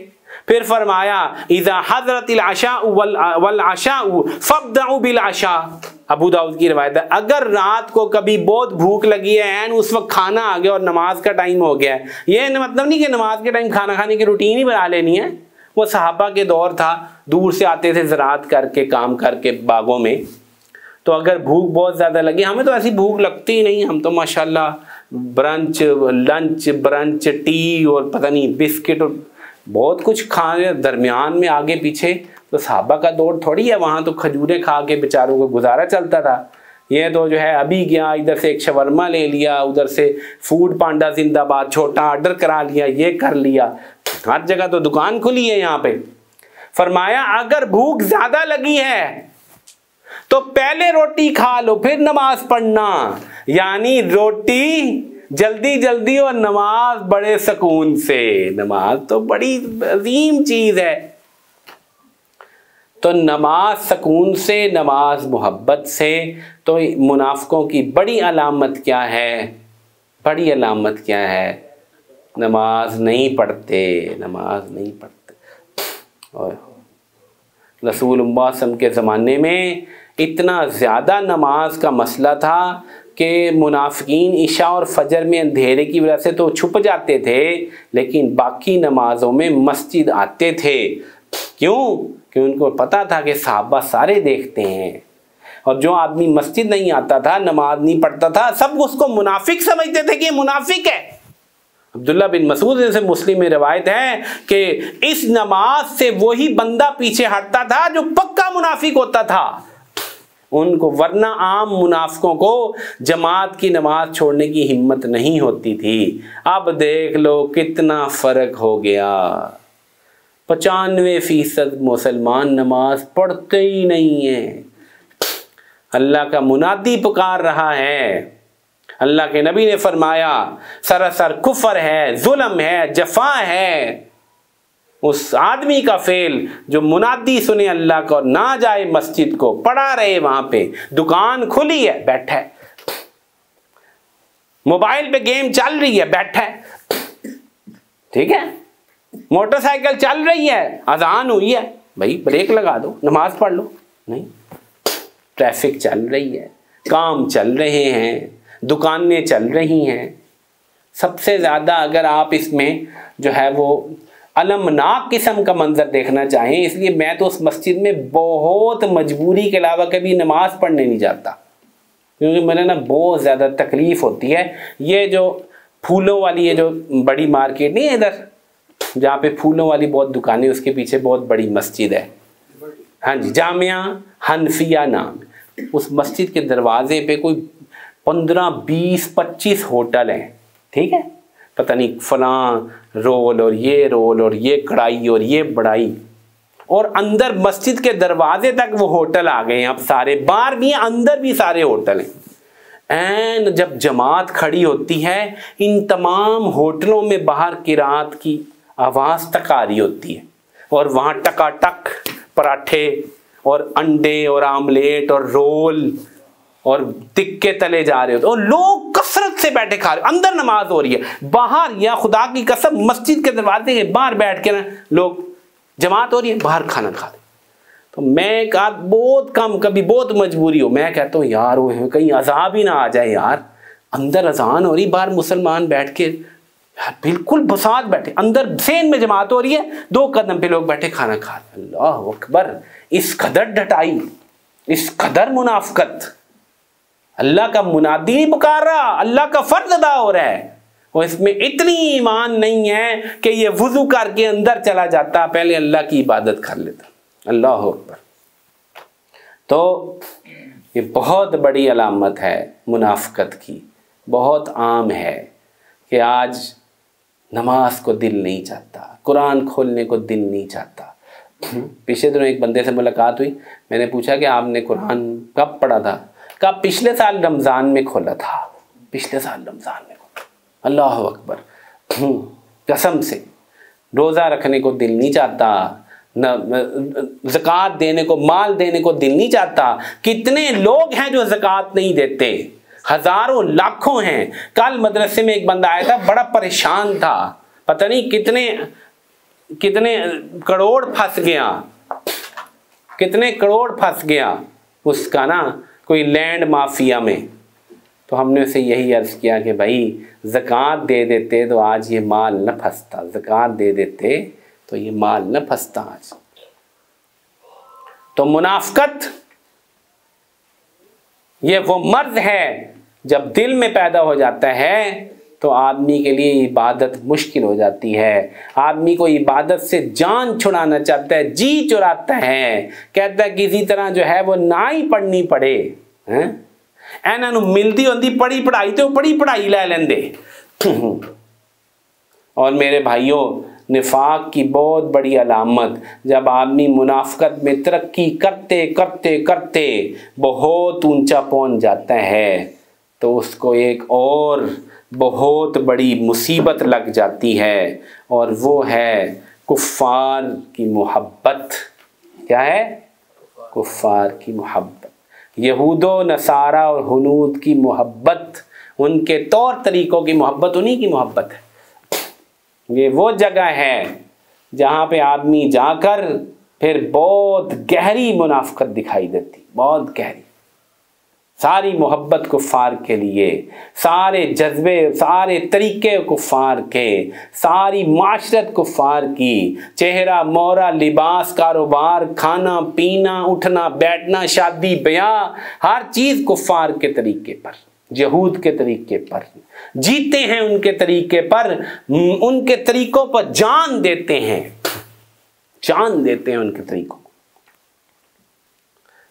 फिर फरमाया इज़ा हज़रतिल अशा वल अशा फब्दउ बिल अशा। अबू दाऊद की रिवायत है, अगर रात को कभी बहुत भूख लगी है एंड उस वक्त खाना आ गया और नमाज का टाइम हो गया है, ये मतलब नहीं कि नमाज के टाइम खाना खाने की रूटीन ही बना लेनी है। वो सहाबा के दौर था, दूर से आते थे ज़राअत करके, काम करके बागों में, तो अगर भूख बहुत ज़्यादा लगी, हमें तो ऐसी भूख लगती ही नहीं, हम तो माशाल्लाह ब्रंच, लंच, ब्रंच, टी और पता नहीं बिस्किट और बहुत कुछ खाने दरमियान में आगे पीछे। तो सहाबा का दौर थोड़ी है, वहाँ तो खजूरें खा के बेचारों को गुजारा चलता था। ये तो जो है अभी गया, इधर से एक शवरमा ले लिया, उधर से फूड पांडा जिंदाबाद छोटा ऑर्डर करा लिया, ये कर लिया, हर जगह तो दुकान खुली है यहाँ पे। फरमाया अगर भूख ज़्यादा लगी है तो पहले रोटी खा लो फिर नमाज पढ़ना, यानी रोटी जल्दी जल्दी और नमाज बड़े सुकून से। नमाज तो बड़ी अजीम चीज है। तो नमाज सुकून से, नमाज मोहब्बत से। तो मुनाफिकों की बड़ी अलामत क्या है? बड़ी अलामत क्या है? नमाज नहीं पढ़ते, नमाज नहीं पढ़ते। और रसूल सल्लल्लाहु के ज़माने में इतना ज़्यादा नमाज का मसला था कि मुनाफिकीन इशा और फजर में अंधेरे की वजह से तो छुप जाते थे, लेकिन बाकी नमाजों में मस्जिद आते थे। क्यों? कि उनको पता था कि सहाबा सारे देखते हैं, और जो आदमी मस्जिद नहीं आता था, नमाज नहीं पढ़ता था, सब उसको मुनाफिक समझते थे कि ये मुनाफिक है। अब्दुल्ला बिन मसूद से मुस्लिम में रिवायत है कि इस नमाज से वही बंदा पीछे हटता था जो पक्का मुनाफिक होता था। उनको, वरना आम मुनाफिकों को जमात की नमाज छोड़ने की हिम्मत नहीं होती थी। अब देख लो कितना फ़र्क हो गया। 95% मुसलमान नमाज पढ़ते ही नहीं है। अल्लाह का मुनादी पुकार रहा है। अल्लाह के नबी ने फरमाया सरासर कुफर है, जुल्म है, जफा है उस आदमी का फेल जो मुनादी सुने अल्लाह को और ना जाए मस्जिद को, पड़ा रहे वहां पे, दुकान खुली है बैठा है, मोबाइल पे गेम चल रही है बैठा है, ठीक है, मोटरसाइकिल चल रही है, अजान हुई है, भाई ब्रेक लगा दो, नमाज पढ़ लो। नहीं, ट्रैफिक चल रही है, काम चल रहे हैं, दुकानें चल रही हैं। सबसे ज़्यादा अगर आप इसमें जो है वो अलमनाक किस्म का मंजर देखना चाहें, इसलिए मैं तो उस मस्जिद में बहुत मजबूरी के अलावा कभी नमाज पढ़ने नहीं जाता, क्योंकि मैंने ना बहुत ज़्यादा तकलीफ़ होती है। ये जो फूलों वाली ये जो बड़ी मार्केट नहीं है इधर, जहाँ पे फूलों वाली बहुत दुकानें, उसके पीछे बहुत बड़ी मस्जिद है, हाँ जी, जामिया हनफिया नाम। उस मस्जिद के दरवाजे पे कोई 15, 20, 25 होटल हैं, ठीक है, पता नहीं फलां रोल और ये कढ़ाई और ये बड़ाई, और अंदर मस्जिद के दरवाजे तक वो होटल आ गए हैं। अब सारे बाहर भी हैं, अंदर भी सारे होटल हैं। एंड जब जमात खड़ी होती है, इन तमाम होटलों में बाहर किरात की आवाज़ तक आ रही होती है, और वहाँ टकाटक पराठे और अंडे और आमलेट और रोल और टिक्के तले जा रहे होते, और लोग कसरत से बैठे खा रहे, अंदर नमाज हो रही है, बाहर या खुदा की कसम मस्जिद के दरवाजे के बाहर बैठ के ना लोग, जमात हो रही है, बाहर खाना खा रहे। तो मैं कहा बहुत कम, कभी बहुत मजबूरी हो, मैं कहता हूँ यार वो कहीं अजाब ही ना आ जाए यार, अंदर अजान हो रही, बाहर मुसलमान बैठ के बिल्कुल बसात बैठे, अंदर सेन में जमात हो रही है, 2 कदम पे लोग बैठे खाना खा रहे। अल्लाह अकबर, इस कदर ढटाई, इस कदर मुनाफिकत, अल्लाह का मुनादी नहीं पुकार रहा, अल्लाह का फर्ज अदा हो रहा है, और इसमें इतनी ईमान नहीं है कि ये वुजू करके अंदर चला जाता, पहले अल्लाह की इबादत कर लेता। अल्लाह अकबर। तो ये बहुत बड़ी अलामत है मुनाफिकत की, बहुत आम है कि आज नमाज को दिल नहीं चाहता, कुरान खोलने को दिल नहीं चाहता। पिछले दिनों एक बंदे से मुलाकात हुई, मैंने पूछा कि आपने कुरान कब पढ़ा था? कहा पिछले साल रमज़ान में खोला था, पिछले साल रमज़ान में खोला। अल्लाह अकबर। कसम से रोज़ा रखने को दिल नहीं चाहता, न ज़कात देने को, माल देने को दिल नहीं चाहता। कितने लोग हैं जो ज़कात नहीं देते, हज़ारों लाखों हैं। कल मदरसे में एक बंदा आया था, बड़ा परेशान था, पता नहीं कितने कितने करोड़ फंस गया, कितने करोड़ फंस गया उसका ना कोई लैंड माफिया में। तो हमने उसे यही अर्ज़ किया कि भाई ज़कात दे देते तो आज ये माल न फंसता, ज़कात दे देते तो ये माल न फंसता आज। तो मुनाफिकत ये वो मर्ज है, जब दिल में पैदा हो जाता है तो आदमी के लिए इबादत मुश्किल हो जाती है। आदमी को इबादत से जान छुड़ाना चाहता है, जी चुराता है, कहता है किसी तरह जो है वो ना ही पढ़नी पड़े। इन्हों मिलती होती पढ़ी पढ़ाई तो बड़ी पढ़ाई ले लेंदे। और मेरे भाइयों, निफाक की बहुत बड़ी अलामत, जब आदमी मुनाफिकत में तरक्की करते करते करते बहुत ऊंचा पहुंच जाता है तो उसको एक और बहुत बड़ी मुसीबत लग जाती है, और वो है कुफ़ार की मोहब्बत। क्या है? कुफ़ार की मोहब्बत, यहूदो नसारा और हुनूद की मोहब्बत, उनके तौर तरीक़ों की मोहब्बत, उन्हीं की मोहब्बत है। ये वो जगह है जहाँ पे आदमी जाकर फिर बहुत गहरी मुनाफिकत दिखाई देती, बहुत गहरी। सारी मोहब्बत कुफ़ार के लिए, सारे जज्बे, सारे तरीक़े कुफ़ार के, सारी माशरत कुफ़ार की, चेहरा मोहरा, लिबास, कारोबार, खाना पीना, उठना बैठना, शादी ब्याह, हर चीज़ कुफ़ार के तरीक़े पर, यहूद के तरीक़े पर जीते हैं, उनके तरीक़े पर, उनके तरीक़ों पर जान देते हैं, जान देते हैं उनके तरीक़ों।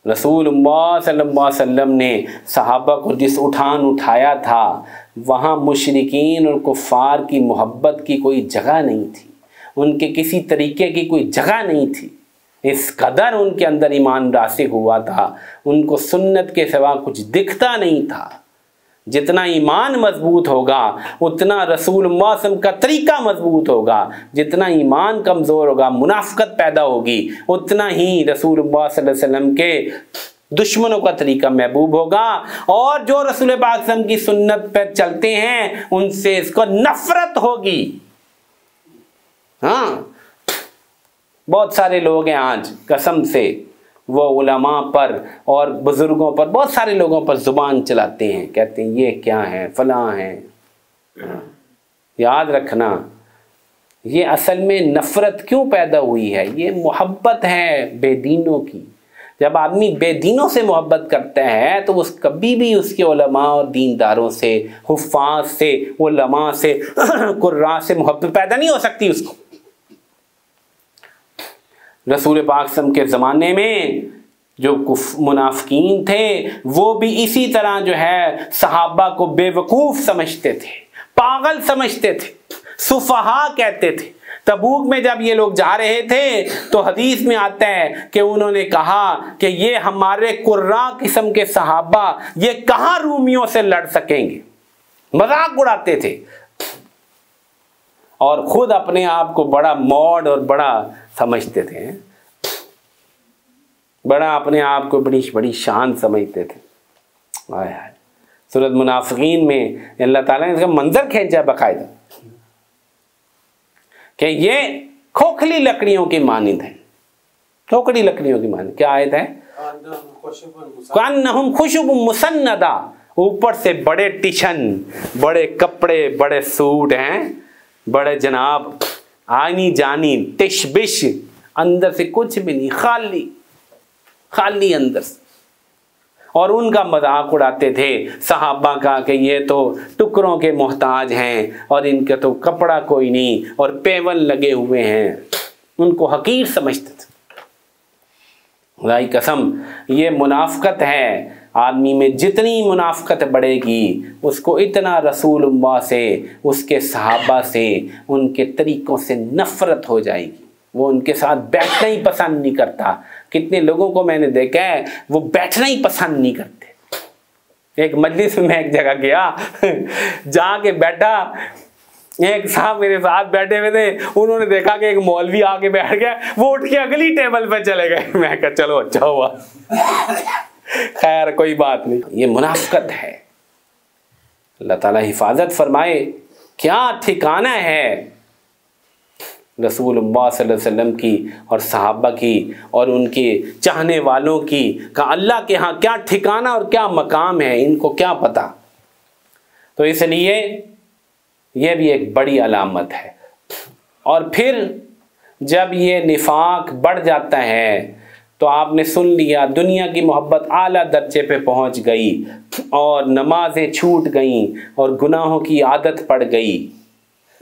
रसूलुल्लाह सल्लल्लाहु अलैहि वसल्लम ने सहाबा को जिस उठान उठाया था वहाँ मुशरिकीन और कुफ़ार की मोहब्बत की कोई जगह नहीं थी, उनके किसी तरीके की कोई जगह नहीं थी। इस कदर उनके अंदर ईमान रासिख हुआ था, उनको सुन्नत के सिवा कुछ दिखता नहीं था। जितना ईमान मजबूत होगा उतना रसूलुल्लाह सल्लल्लाहु अलैहि वसल्लम का तरीका मजबूत होगा, जितना ईमान कमज़ोर होगा मुनाफ़िक़त पैदा होगी, उतना ही रसूलुल्लाह सल्लल्लाहु अलैहि वसल्लम के दुश्मनों का तरीका महबूब होगा। और जो रसूल पाक सल्लल्लाहु अलैहि वसल्लम की सुन्नत पर चलते हैं उनसे इसको नफरत होगी। हाँ, बहुत सारे लोग हैं आज कसम से वो उलमा पर और बुजुर्गों पर, बहुत सारे लोगों पर जुबान चलाते हैं, कहते हैं ये क्या है, फलां है। याद रखना ये असल में नफरत क्यों पैदा हुई है, ये मोहब्बत है बेदीनों की। जब आदमी बेदीनों से मोहब्बत करता है तो उस कभी भी उसके उलमा और दीनदारों से, हुफ़ाज़ से, उलमा से, कुर्रा से मोहब्बत पैदा नहीं हो सकती उसको। रसूल पाक सल्लल्लाहु अलैहि वसल्लम के ज़माने में जो मुनाफ़िकीन थे वो भी इसी तरह जो है सहाबा को बेवकूफ़ समझते थे, पागल समझते थे, सुफ़हा कहते थे। तबूक में जब ये लोग जा रहे थे तो हदीस में आता है कि उन्होंने कहा कि ये हमारे कुर्रा किस्म के सहाबा ये कहाँ रूमियों से लड़ सकेंगे, मजाक उड़ाते थे और खुद अपने आप को बड़ा मॉड और बड़ा समझते थे, बड़ा अपने आप को बड़ी बड़ी शान समझते थे। सूरत मुनाफिकीन में अल्लाह ताला ने इसका मंजर खींचा बाकायदा कि ये खोखली लकड़ियों की मानिंद है, खोखली लकड़ियों की मानिंद। क्या आयत है? कान्नहुम खुशबुम मुसन्नदा, ऊपर से बड़े टिशन, बड़े कपड़े, बड़े सूट हैं, बड़े जनाब आनी जानी टिशबिश, अंदर से कुछ भी नहीं, खाली खाली अंदर से। और उनका मजाक उड़ाते थे सहाबा का कि ये तो टुकड़ों के मोहताज हैं और इनका तो कपड़ा कोई नहीं और पेवन लगे हुए हैं, उनको हकीर समझते थे। खुदाई कसम ये मुनाफ़िक़त है। आदमी में जितनी मुनाफ़िक़त बढ़ेगी उसको इतना रसूलुल्लाह से, उसके सहाबा से, उनके तरीक़ों से नफ़रत हो जाएगी। वो उनके साथ बैठना ही पसंद नहीं करता। कितने लोगों को मैंने देखा है वो बैठना ही पसंद नहीं करते। एक मजलिस में मैं एक जगह गया, जाके बैठा, एक साहब मेरे साथ बैठे हुए थे, उन्होंने देखा कि एक मौलवी आके बैठ गया, वो उठ के अगली टेबल पे चले गए। मैं कहा चलो अच्छा हुआ, खैर कोई बात नहीं। ये मुनाफ़िक़त है, अल्लाह ताला हिफाजत फरमाए। क्या ठिकाना है रसूलुल्लाह सल्लल्लाहु अलैहि वसल्लम की और सहाबा की और उनके चाहने वालों की का अल्लाह के यहाँ क्या ठिकाना और क्या मकाम है, इनको क्या पता। तो इसलिए यह भी एक बड़ी अलामत है। और फिर जब ये निफाक बढ़ जाता है तो आपने सुन लिया दुनिया की मोहब्बत आला दर्जे पे पहुंच गई और नमाजें छूट गईं और गुनाहों की आदत पड़ गई।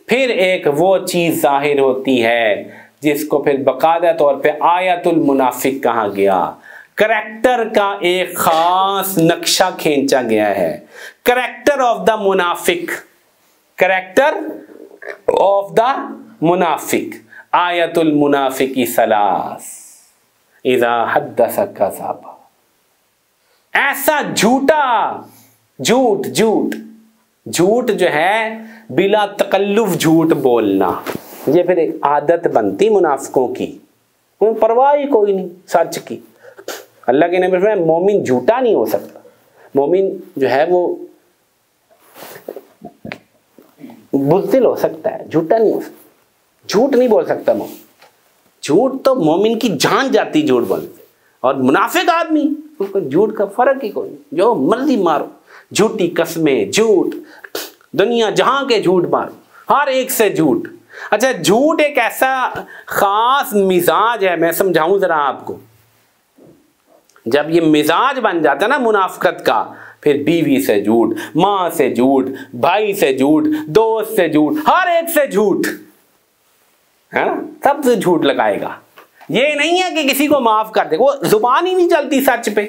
फिर एक वो चीज़ जाहिर होती है जिसको फिर बाकायदा तौर पे आयतुल मुनाफिक कहा गया। करैक्टर का एक ख़ास नक्शा खींचा गया है, करैक्टर ऑफ द मुनाफिक, करैक्टर ऑफ द मुनाफिक। आयतुल मुनाफिकी सलास इज़ा हद्दस कज़ब, ऐसा झूठा झूठ झूठ झूठ जो है बिला तकल्लुफ झूठ बोलना, ये फिर एक आदत बनती मुनाफिकों की, कोई परवाह ही कोई नहीं सच की। अल्लाह के नबी फरमाया मोमिन झूठा नहीं हो सकता। मोमिन जो है वो बुज़दिल हो सकता है, झूठा नहीं हो सकता, झूठ नहीं बोल सकता मोमिन। झूठ तो मोमिन की जान जाती झूठ बोलते, और मुनाफिक आदमी उसको झूठ का फर्क ही कोई नहीं, जो मर्जी मारो, झूठी कस्में, झूठ दुनिया जहां के झूठ मारो, हर एक से झूठ। अच्छा, झूठ एक ऐसा खास मिजाज है, मैं समझाऊं जरा आपको। जब ये मिजाज बन जाता है ना मुनाफिकत का, फिर बीवी से झूठ, माँ से झूठ, भाई से झूठ, दोस्त से झूठ, हर एक से झूठ, है ना, सबसे झूठ लगाएगा। یہ نہیں ہے کہ کسی کو معاف کر دے، وہ زبان ہی نہیں چلتی سچ پہ.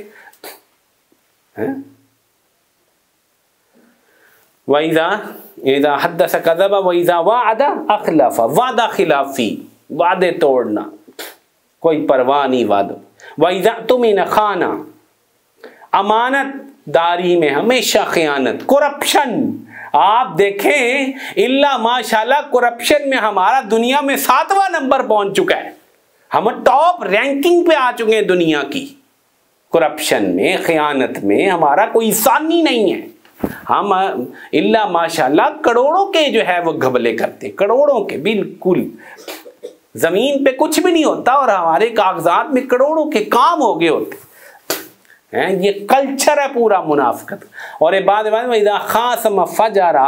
وَإِذَا حَدَّثَ كَذَبَ وَإِذَا وَعَدَ أَخْلَفَ، وعدہ خلافی، وعدے توڑنا، کوئی پرواہ نہیں وعدوں. وَإِذَا اؤْتُمِنَ خَانَ، امانت داری میں ہمیشہ خیانت. کرپشن آپ دیکھیں، اللہ ماشاءاللہ کرپشن میں ہمارا دنیا میں 7واں نمبر پہنچ چکا ہے. ہم ٹاپ رینکنگ پہ آ چکے ہیں دنیا کی. کرپشن میں، خیانت میں ہمارا کوئی ثانی نہیں ہے. ہم اللہ ماشاءاللہ کروڑوں کے جو ہے وہ گھبلے کرتے، کروڑوں کے. بالکل زمین پہ کچھ بھی نہیں ہوتا اور ہمارے کاغذات میں کروڑوں کے کام ہو گئے ہوتے ہیں. یہ کلچر ہے پورا منافقت. اور وَإِذَا خَاصَمَ فَجَرَ،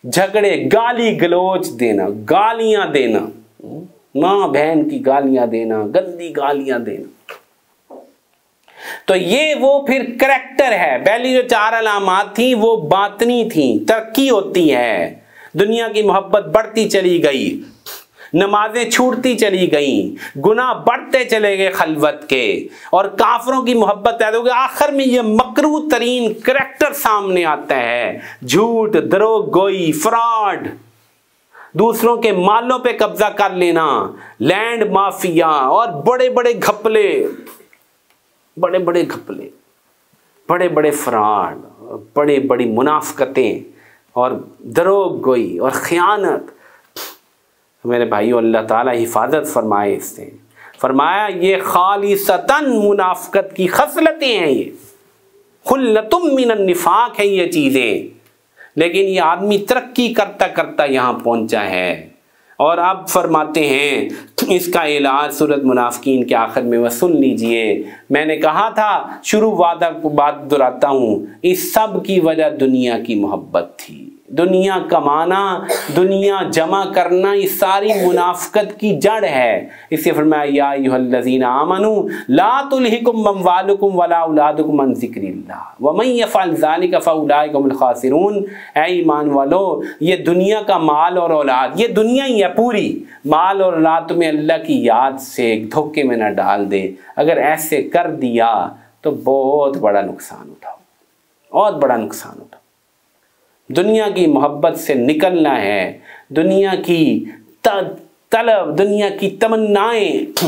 جھگڑے، گالی گلوچ دینا، گالیاں دینا، ماں بہن کی گالیاں دینا، گندی گالیاں دینا. تو یہ وہ پھر کریکٹر ہے. پہلی جو 4 علامات تھیں وہ باطنی تھیں. ترقی ہوتی ہے، دنیا کی محبت بڑھتی چلی گئی، نمازیں چھوٹتی چلی گئیں، گناہ بڑھتے چلے گئے خلوت کے، اور کافروں کی محبت پیدا ہو گئی. آخر میں یہ مکروہ ترین کریکٹر سامنے آتا ہے، جھوٹ، دروغ گوئی، فراڈ، دوسروں کے مالوں پہ قبضہ کر لینا، لینڈ مافیا، اور بڑے بڑے گھپلے، بڑے بڑے گھپلے، بڑے بڑے فراڈ، بڑی بڑی منافقتیں اور دروغ گوئی اور خیانت. میرے بھائیو اللہ تعالیٰ حفاظت فرمائے اس سے. فرمایا یہ خالصتاً منافقت کی خصلتیں ہیں، یہ خلتم من النفاق ہیں یہ چیزیں. لیکن یہ آدمی ترقی کرتا کرتا یہاں پہنچا ہے. اور اب فرماتے ہیں اس کا علاج سورۃ منافقین کے آخر میں وہ سن لیجئے. میں نے کہا تھا شروع وعدہ کو بات دہراتا ہوں، اس سب کی وجہ دنیا کی محبت تھی. دنیا کمانا، دنیا جمع کرنا، یہ ساری منافقت کی جڑ ہے. اس سے فرمایا یا ایھا الذین آمنوا لا تلھکم اموالکم ولا اولادکم عن ذکر اللہ ومن یفعل ذلک فاولئک هم الخاسرون. اے ایمان والو، یہ دنیا کا مال اور اولاد، یہ دنیا ہی ہے پوری، مال اور اولاد تمہیں اللہ کی یاد سے دھوکے میں نہ ڈال دے. اگر ایسے کر دیا تو بہت بڑا نقصان اٹھاؤ، بہت بڑا نقصان اٹھاؤ. دنیا کی محبت سے نکلنا ہے، دنیا کی طلب، دنیا کی تمنائیں.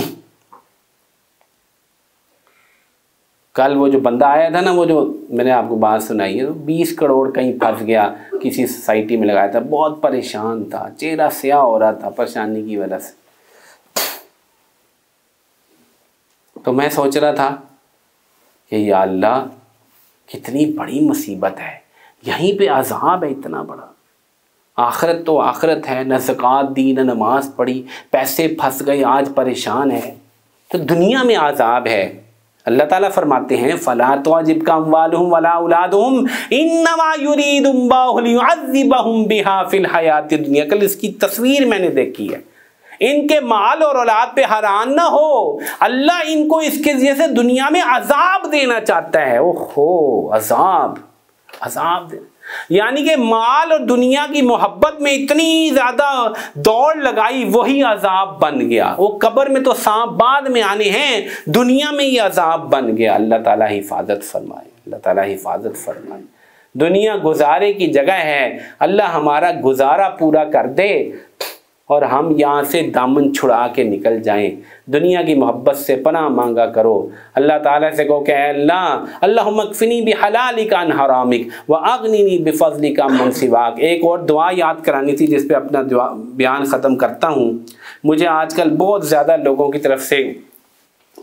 کل وہ جو بندہ آیا تھا نا، وہ جو میں نے آپ کو بات سنائی ہے، 20 کروڑ کہیں پھنس گیا، کسی سوسائٹی میں لگایا تھا، بہت پریشان تھا، چہرہ سیاہ ہو رہا تھا پریشانی کی وجہ سے. تو میں سوچ رہا تھا کہ یا اللہ کتنی بڑی مصیبت ہے، یہیں پہ عذاب ہے اتنا بڑا. آخرت تو آخرت ہے، نہ زکوٰۃ دی، نہ نماز پڑھی، پیسے پھنس گئے، آج پریشان ہے. تو دنیا میں عذاب ہے. اللہ تعالیٰ فرماتے ہیں فَلَا تُعْجِبْكَ أَمْوَالُهُمْ وَلَا أَوْلَادُهُمْ إِنَّمَا يُرِيدُ اللَّهُ لِيُعَذِّبَهُمْ بِهَا فِي الْحَيَاةِ الدُّنْيَا. کل اس کی تصویر میں نے دیکھی ہے. ان کے مال اور اولاد پہ حیران نہ ہو، اللہ ان کو اس کے ذریعے سے دنیا میں عذاب دینا چاہتا ہے. اوہو، عذاب دینا، یعنی کہ مال اور دنیا کی محبت میں اتنی زیادہ دوڑ لگائی، وہی عذاب بن گیا. وہ قبر میں تو سانپ بعد میں آنے ہیں، دنیا میں ہی عذاب بن گیا. اللہ تعالیٰ حفاظت فرمائے، اللہ تعالیٰ حفاظت فرمائے. دنیا گزارے کی جگہ ہے، اللہ ہمارا گزارا پورا کر دے اور ہم یہاں سے دامن چھڑا کے نکل جائیں. دنیا کی محبت سے پناہ مانگا کرو. اللہ تعالیٰ سے کہو کہ اے اللہ، اللہم اکفنی بحلالک عن حرامک واغننی بفضلک عمن سواک. ایک اور دعا یاد کرانی تھی جس پہ اپنا بیان ختم کرتا ہوں. مجھے آج کل بہت زیادہ لوگوں کی طرف سے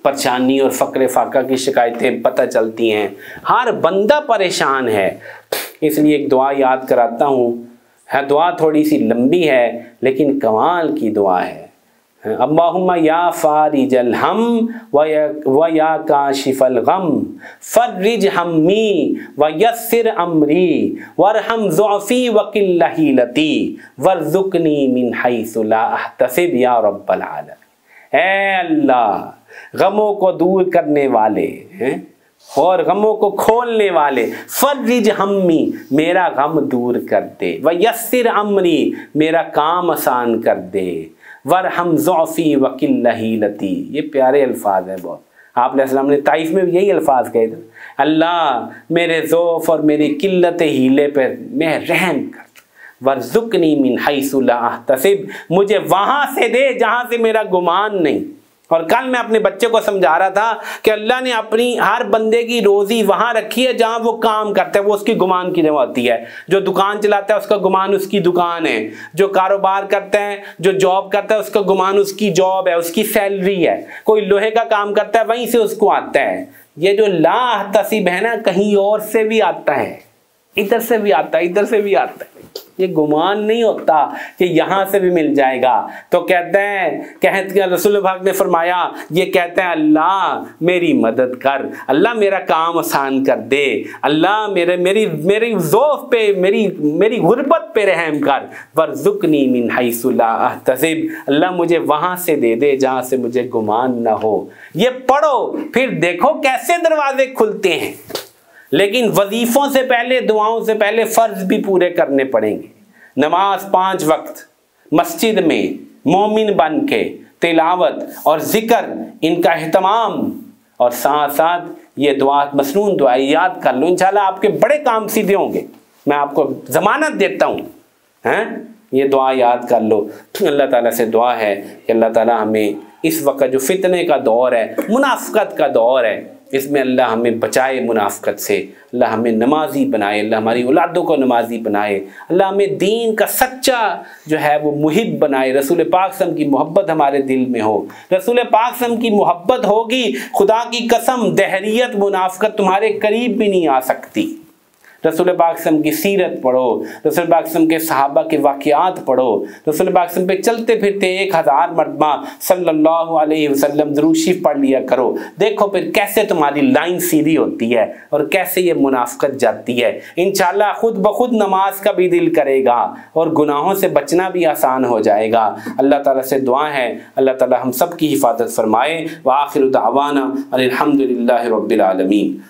پریشانی اور فقر فاقہ کی شکایتیں پتہ چلتی ہیں، ہر بندہ پریشان ہے. اس لیے ایک دعا یاد کراتا ہوں. دعا تھوڑی سی لمبی ہے لیکن کمال کی دعا ہے. اللہم یا فارج الہم و یا کاشف الغم فرج ہمی و یسر امری وارحم ضعفی وقل حیلتی وارزقنی من حیث لا احتسب یا رب العالمین. اے اللہ، غموں کو دور کرنے والے اور غموں کو کھولنے والے، فرج ہمی، میرا غم دور کر دے، ویسر امری، میرا کام آسان کر دے، वरहम ज़ौफ़ी वकिल हीलती। ये प्यारे अल्फाज हैं बहुत। आप अलैहि सलाम ने ताइफ में यही अल्फाज कहे थे, अल्लाह मेरे ज़ौफ़ और मेरी किल्लत हीले पर मैं रहम कर, वर्ज़ुक़नी मिन हैसु ला अहतसिब, मुझे वहाँ से दे जहाँ से मेरा गुमान नहीं। और कल मैं अपने बच्चे को समझा रहा था कि अल्लाह ने अपनी हर बंदे की रोज़ी वहाँ रखी है जहाँ वो काम करता है, वो उसकी गुमान की जगह होती है। जो दुकान चलाता है उसका गुमान उसकी दुकान है, जो कारोबार करता है, जो जॉब करता है उसका गुमान उसकी जॉब है, उसकी सैलरी है। कोई लोहे का काम करता है वहीं से उसको आता है। ये जो ला अहतसिब है ना, कहीं और से भी आता है, इधर से भी आता है, इधर से भी आता है। ये गुमान नहीं होता कि यहाँ से भी मिल जाएगा। तो कहते हैं रसूल पाक ने फरमाया, ये कहते हैं अल्लाह मेरी मदद कर, अल्लाह मेरा काम आसान कर दे, अल्लाह मेरी ज़ौफ़ पे, मेरी गुर्बत पे रहम कर, वर्ज़ुक़नी मिन हैसु ला अहतसिब, अल्लाह मुझे वहाँ से दे दे जहाँ से मुझे गुमान ना हो। ये पढ़ो, फिर देखो कैसे दरवाजे खुलते हैं। लेकिन वजीफ़ों से पहले, दुआओं से पहले फ़र्ज भी पूरे करने पड़ेंगे। नमाज 5 वक्त मस्जिद में मोमिन बन के तिलावत और ज़िक्र, इनका एहतमाम, और साथ साथ ये दुआ, मसनून दुआ याद कर लो, इंशाल्लाह आपके बड़े काम सीधे होंगे। मैं आपको ज़मानत देता हूँ, हैं? ये दुआ याद कर लो। अल्लाह ताला से दुआ है कि अल्लाह ताला हमें इस वक्त जो फितने का दौर है, मुनाफ़क़त का दौर है, इसमें अल्लाह हमें बचाए मुनाफ़क़त से, अल्लाह हमें नमाजी बनाए, अल्लाह हमारी औलादों को नमाजी बनाए, अल्लाह हमें दीन का सच्चा जो है वो मुहिब बनाए। रसूल पाक सल्लल्लाहु अलैहि वसल्लम की मोहब्बत हमारे दिल में हो। रसूल पाक सल्लल्लाहु अलैहि वसल्लम की मोहब्बत होगी, खुदा की कसम दहरियत मुनाफ़क़त तुम्हारे करीब भी नहीं आ सकती। रसूल पाक सल्लल्लाहु अलैहि वसल्लम की सीरत पढ़ो, रसूल पाक सल्लल्लाहु अलैहि वसल्लम के सहाबा के वाक़यात पढ़ो, रसूल पाक सल्लल्लाहु अलैहि वसल्लम पे चलते फिरते 1000 मरतबा सल्लल्लाहु अलैहि वसल्लम दुरूद शरीफ पढ़ लिया करो। देखो फिर कैसे तुम्हारी लाइन सीधी होती है और कैसे ये मुनाफ़क़त जाती है। इंशाअल्लाह खुद ब खुद नमाज का भी दिल करेगा और गुनाहों से बचना भी आसान हो जाएगा। अल्लाह ताला से दुआ है, अल्लाह ताला हम सब की हिफाजत फरमाए। व आखिरु दावाना अनिल हम्दुलिल्लाहि रब्बिल आलमीन।